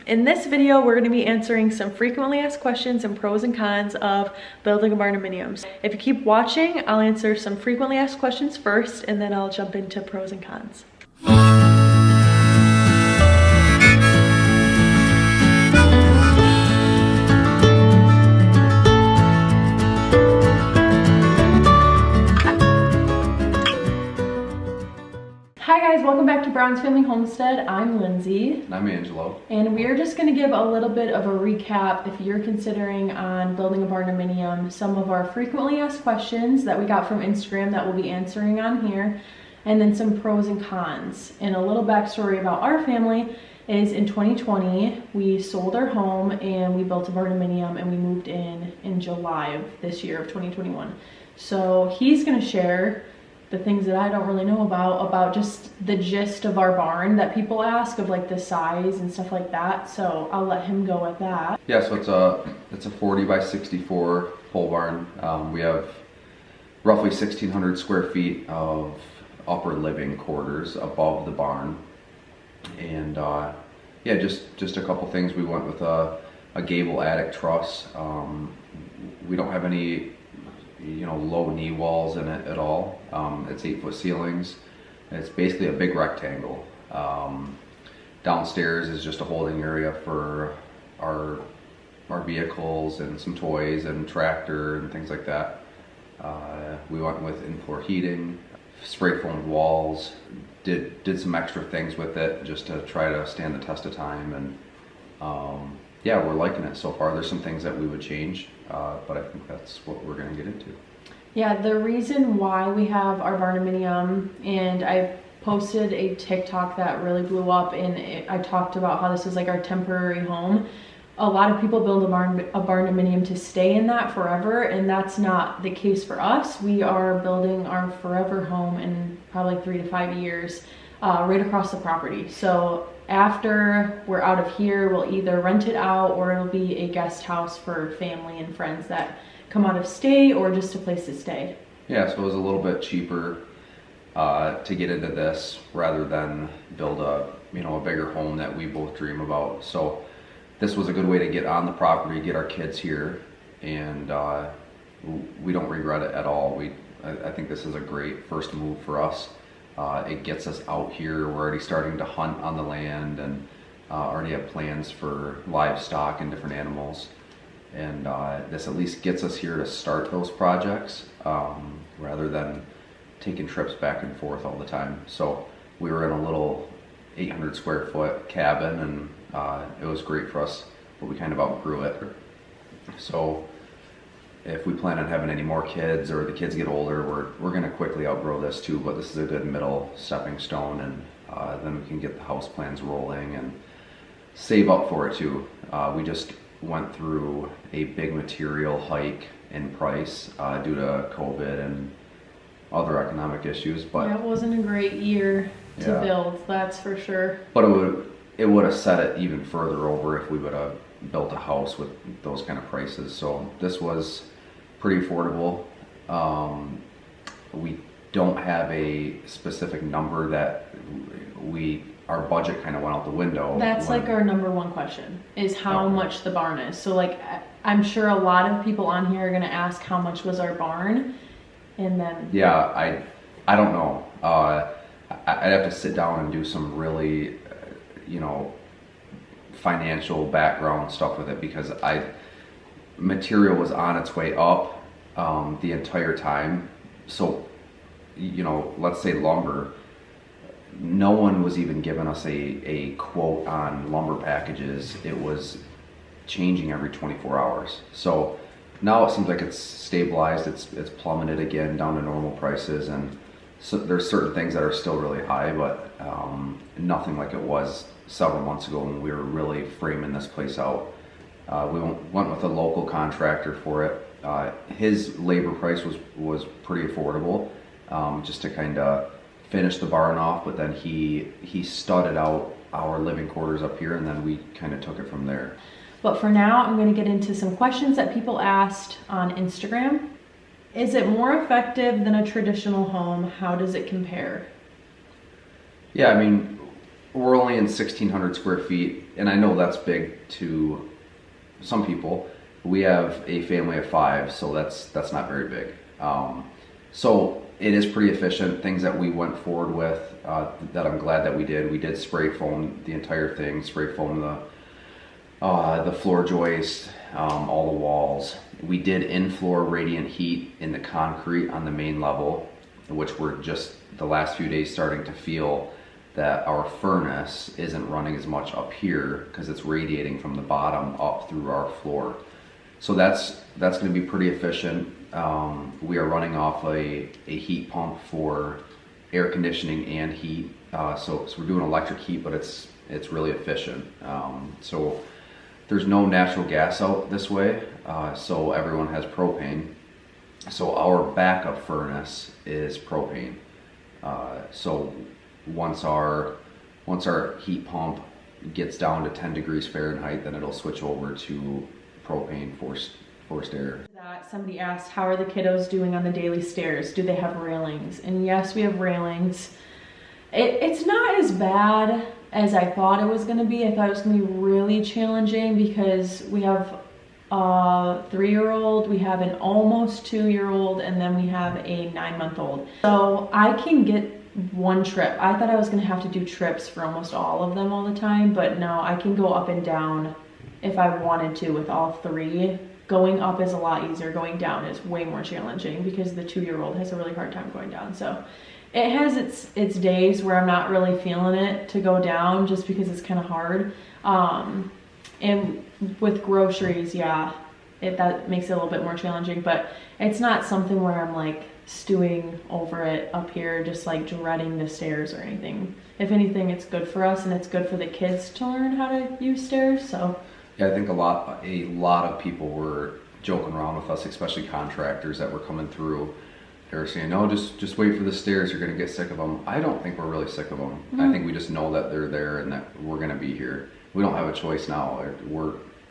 In this video, we're going to be answering some frequently asked questions and pros and cons of building a barndominium. If you keep watching, I'll answer some frequently asked questions first, and then I'll jump into pros and cons. Hi guys, welcome back to Brown's Family Homestead. I'm Lindsay. And I'm Angelo. And we are just going to give a little bit of a recap if you're considering on building a barndominium, some of our frequently asked questions that we got from Instagram that we'll be answering on here, and then some pros and cons. And a little backstory about our family is in 2020, we sold our home and we built a barndominium and we moved in July of this year of 2021. So he's going to share the things that I don't really know about just the gist of our barn that people ask of, like the size and stuff like that. So I'll let him go with that. Yeah, so it's a 40 by 64 pole barn. We have roughly 1,600 square feet of upper living quarters above the barn. And yeah, just a couple things. We went with a gable attic truss. We don't have any low knee walls in it at all. It's 8-foot ceilings. It's basically a big rectangle. Downstairs is just a holding area for our vehicles and some toys and tractor and things like that. We went with in-floor heating, spray foamed walls, did some extra things with it just to try to stand the test of time, and yeah, we're liking it so far. There's some things that we would change, but I think that's what we're going to get into. Yeah, the reason why we have our barndominium, and I posted a TikTok that really blew up, and I talked about how this is like our temporary home. A lot of people build a barndominium to stay in that forever, and that's not the case for us. We are building our forever home in probably 3 to 5 years, right across the property. So after we're out of here, we'll either rent it out or it'll be a guest house for family and friends that come out of state, or just a place to stay. Yeah, so it was a little bit cheaper to get into this rather than build a bigger home that we both dream about. So this was a good way to get on the property, get our kids here, and we don't regret it at all. I think this is a great first move for us. It gets us out here. We're already starting to hunt on the land, and already have plans for livestock and different animals. And this at least gets us here to start those projects, rather than taking trips back and forth all the time. So we were in a little 800 square foot cabin, and it was great for us, but we kind of outgrew it. So if we plan on having any more kids, or the kids get older, we're going to quickly outgrow this too, but this is a good middle stepping stone, and then we can get the house plans rolling and save up for it too. We just went through a big material hike in price due to COVID and other economic issues, but yeah, it wasn't a great year to build, that's for sure. But it would have set it even further over if we would have built a house with those kind of prices. So this was pretty affordable. We don't have a specific number that our budget kind of went out the window. That's like our number one question, is how much the barn is. So like, I'm sure a lot of people on here are going to ask how much was our barn, and then yeah, I don't know. I'd have to sit down and do some really financial background stuff with it, because material was on its way up the entire time. So let's say lumber, no one was even giving us a quote on lumber packages. It was changing every 24 hours. So now it seems like it's stabilized, it's plummeted again down to normal prices, and so there's certain things that are still really high, but nothing like it was several months ago when we were really framing this place out. We went with a local contractor for it. His labor price was pretty affordable, just to kind of finish the barn off, but then he studded out our living quarters up here, and then we kind of took it from there. But for now, I'm going to get into some questions that people asked on Instagram. Is it more effective than a traditional home? How does it compare? Yeah, I mean, we're only in 1,600 square feet, and I know that's big to some people. We have a family of 5, so that's not very big. So it is pretty efficient. Things that we went forward with, that I'm glad that we did. We did spray foam the entire thing, spray foam the floor joist, all the walls. We did in-floor radiant heat in the concrete on the main level, which we're just the last few days starting to feel that our furnace isn't running as much up here because it's radiating from the bottom up through our floor. So that's going to be pretty efficient. We are running off a heat pump for air conditioning and heat. So we're doing electric heat, but it's really efficient. So there's no natural gas out this way, so everyone has propane. So our backup furnace is propane. So once our heat pump gets down to 10 degrees Fahrenheit, then it'll switch over to propane forced air. That somebody asked, how are the kiddos doing on the daily stairs? Do they have railings? And yes, we have railings. It's not as bad as I thought it was going to be. I thought it was going to be really challenging because we have a 3-year-old, we have an almost 2-year-old, and then we have a 9-month-old. So I can get one trip. I thought I was going to have to do trips for almost all of them all the time, but no, I can go up and down if I wanted to with all 3. Going up is a lot easier. Going down is way more challenging because the 2-year-old has a really hard time going down. So it has its days where I'm not really feeling it to go down just because it's kind of hard. And with groceries, yeah, that makes it a little bit more challenging, but it's not something where I'm like stewing over it up here, just like dreading the stairs or anything. If anything, it's good for us and it's good for the kids to learn how to use stairs. So yeah, I think a lot of people were joking around with us, especially contractors that were coming through. They were saying, "No, just wait for the stairs. You're gonna get sick of them." I don't think we're really sick of them. I think we just know that they're there and that we're gonna be here. We don't have a choice now.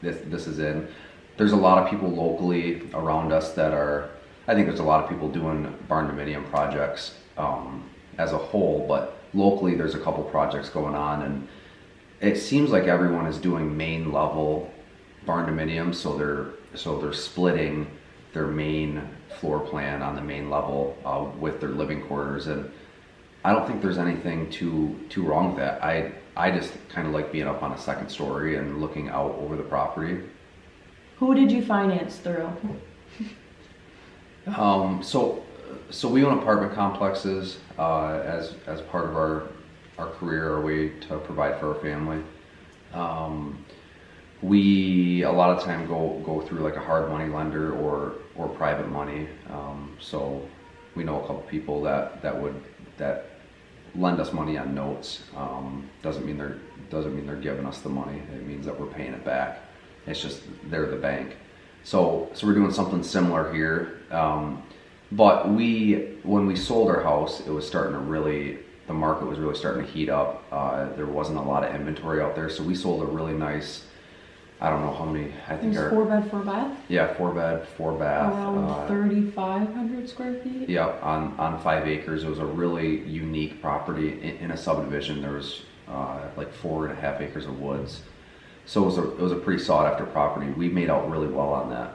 This is in. There's a lot of people locally around us that are. I think there's a lot of people doing barndominium projects as a whole, but locally there's a couple projects going on, and it seems like everyone is doing main level barndominium. So they're splitting their main floor plan on the main level with their living quarters, and I don't think there's anything too wrong with that. I just kind of like being up on a second story and looking out over the property. who did you finance through? So we own apartment complexes as part of our career, our way to provide for our family. We a lot of time go through like a hard money lender or private money. So we know a couple people that lend us money on notes. Doesn't mean they're giving us the money. It means that we're paying it back. It's just they're the bank. So we're doing something similar here. But when we sold our house, it was starting to the market was really starting to heat up. There wasn't a lot of inventory out there, so we sold a really nice, I don't know how many, I think it was 4-bed, 4-bath? Yeah, 4-bed, 4-bath. Around 3,500 square feet? Yep, on 5 acres. It was a really unique property in a subdivision. There was like 4.5 acres of woods. So it was a pretty sought after property. We made out really well on that.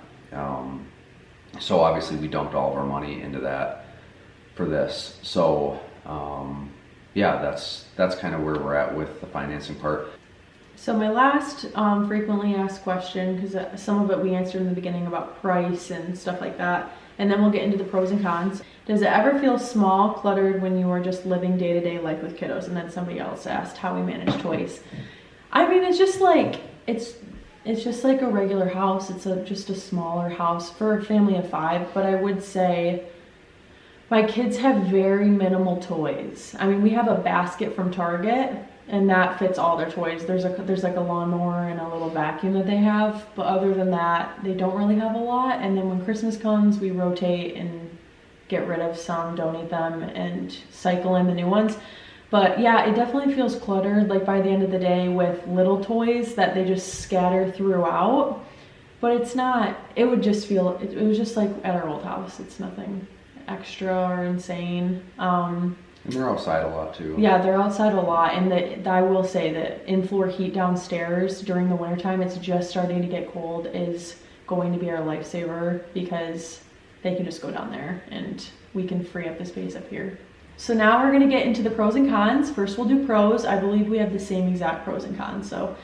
So obviously we dumped all of our money into that for this. So yeah, that's kind of where we're at with the financing part. So my last frequently asked question, because some of it we answered in the beginning about price and stuff like that, and then we'll get into the pros and cons. Does it ever feel small, cluttered when you are just living day-to-day life with kiddos? And then somebody else asked how we manage toys. I mean, it's just like a regular house. It's just a smaller house for a family of 5, but I would say my kids have very minimal toys. I mean, we have a basket from Target, and that fits all their toys. There's like a lawnmower and a little vacuum that they have, but other than that, they don't really have a lot. And then when Christmas comes, we rotate and get rid of some, donate them, and cycle in the new ones. But yeah, it definitely feels cluttered, like by the end of the day, with little toys that they just scatter throughout. But it's not, it was just like at our old house. It's nothing extra or insane. And they're outside a lot too. Yeah, they're outside a lot, and I will say that in-floor heat downstairs during the wintertime, it's just starting to get cold, is going to be our lifesaver, because they can just go down there and we can free up the space up here. So now we're gonna get into the pros and cons. First we'll do pros. I believe we have the same exact pros and cons, so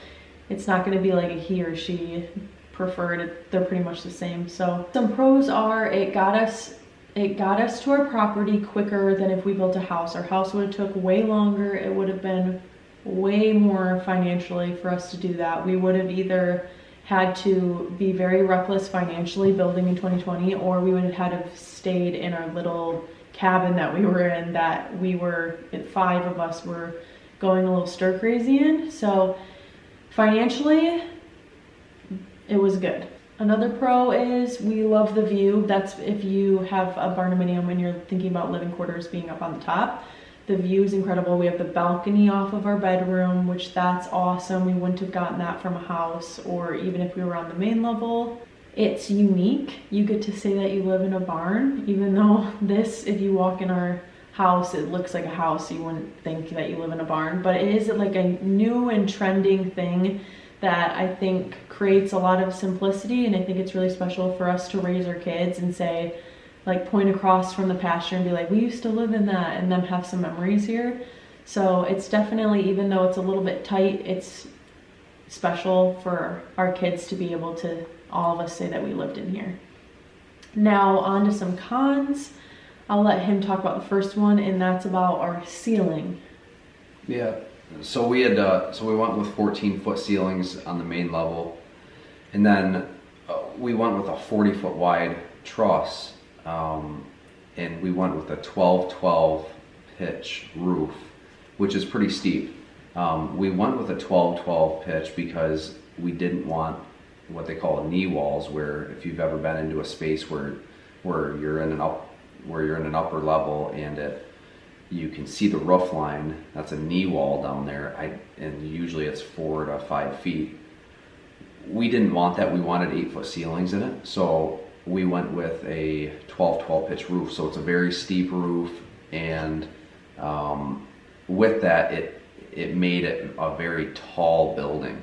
it's not gonna be like a he or she preferred. They're pretty much the same. So some pros are it got us to our property quicker than if we built a house. Our house would have took way longer. It would have been way more financially for us to do that. We would have either had to be very reckless financially building in 2020, or we would have had to have stayed in our little cabin that we were in, that we were, 5 of us were going a little stir crazy in. So financially, it was good. Another pro is we love the view. That's if you have a barndominium and you're thinking about living quarters being up on the top. The view is incredible. We have the balcony off of our bedroom, which that's awesome. We wouldn't have gotten that from a house, or even if we were on the main level. It's unique. You get to say that you live in a barn, even though this, if you walk in our house, it looks like a house. You wouldn't think that you live in a barn, but it is like a new and trending thing that I think creates a lot of simplicity, and I think it's really special for us to raise our kids and say, like, point across from the pasture and be like, we used to live in that, and them have some memories here. So it's definitely, even though it's a little bit tight, it's special for our kids to be able to, all of us, say that we lived in here. Now on to some cons. I'll let him talk about the first one, and that's about our ceiling. Yeah. So we had we went with 14-foot ceilings on the main level, and then we went with a 40-foot wide truss, and we went with a 12-12 pitch roof, which is pretty steep. We went with a 12-12 pitch because we didn't want what they call knee walls, where if you've ever been into a space where you're in an upper level and you can see the roof line, that's a knee wall down there, and usually it's 4 to 5 feet. We didn't want that. We wanted 8-foot ceilings in it, so we went with a 12-12 pitch roof. So it's a very steep roof, and with that, it made it a very tall building.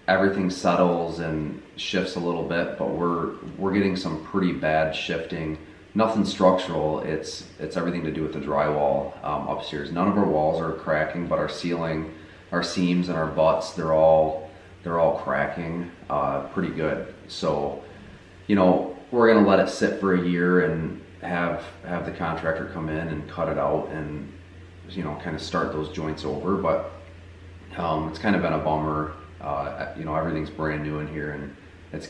Everything settles and shifts a little bit, but we're getting some pretty bad shifting. Nothing structural, it's everything to do with the drywall upstairs. None of our walls are cracking, but our ceiling, our seams and our butts, they're all cracking pretty good. So, you know, we're gonna let it sit for a year and have the contractor come in and cut it out and, you know, kind of start those joints over. But it's kind of been a bummer. You know, everything's brand new in here, and there's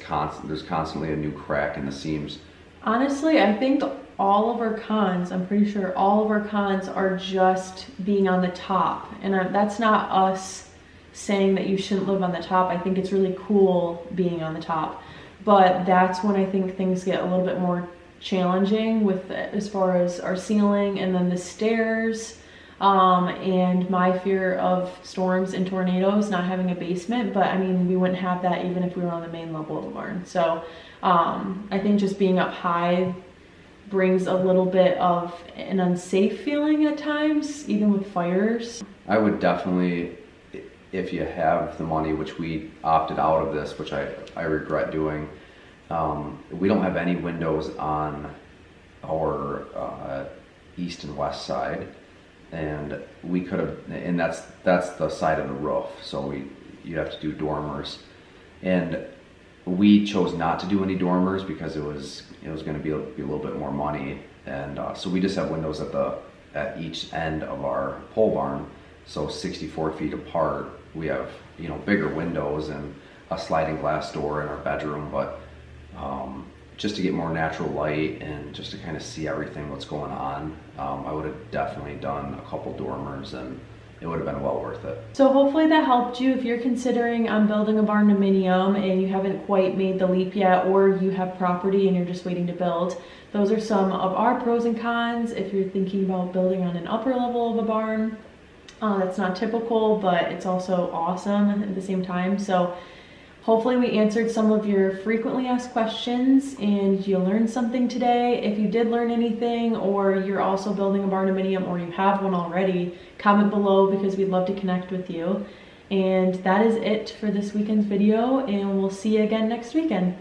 constantly a new crack in the seams. Honestly, I think all of our cons, I'm pretty sure all of our cons are just being on the top. And that's not us saying that you shouldn't live on the top. I think it's really cool being on the top. But that's when I think things get a little bit more challenging with as far as our ceiling and then the stairs, and my fear of storms and tornadoes, not having a basement. But I mean, we wouldn't have that even if we were on the main level of the barn. So I think just being up high brings a little bit of an unsafe feeling at times, even with fires. I would definitely, if you have the money, which we opted out of this, which I regret doing, we don't have any windows on our east and west side, and we could have, and that's the side of the roof, so you have to do dormers, and we chose not to do any dormers because it was going to be a little bit more money, and so we just have windows at each end of our pole barn, so 64 feet apart. We have, you know, bigger windows and a sliding glass door in our bedroom, but just to get more natural light and just to kind of see everything what's going on, I would have definitely done a couple dormers, and it would have been well worth it. So hopefully that helped you if you're considering building a barndominium and you haven't quite made the leap yet, or you have property and you're just waiting to build. Those are some of our pros and cons if you're thinking about building on an upper level of a barn. That's not typical, but it's also awesome at the same time. So Hopefully we answered some of your frequently asked questions and you learned something today. If you did learn anything, or you're also building a barndominium or you have one already, comment below because we'd love to connect with you. And that is it for this weekend's video, and we'll see you again next weekend.